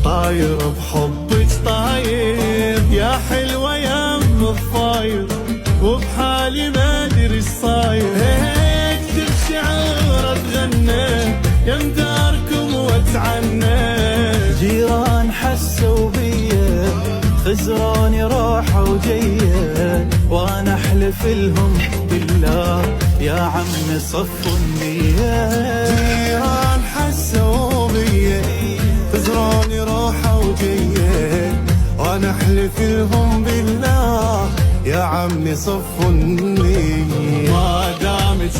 طاير بحبك طاير يا حلوة يم الطاير، وبحالي ما ادري ايش صاير. اكتب شعر اتغنى يم داركم واتعنى. جيران حسوا بيا خزروني روحة وجية، وانا احلف لهم بالله يا عم صفوا النية. جيران حسوا بيا خزروني روحة وجية، وانا احلف لهم بالله يا عمي صفوا النية. ما دامت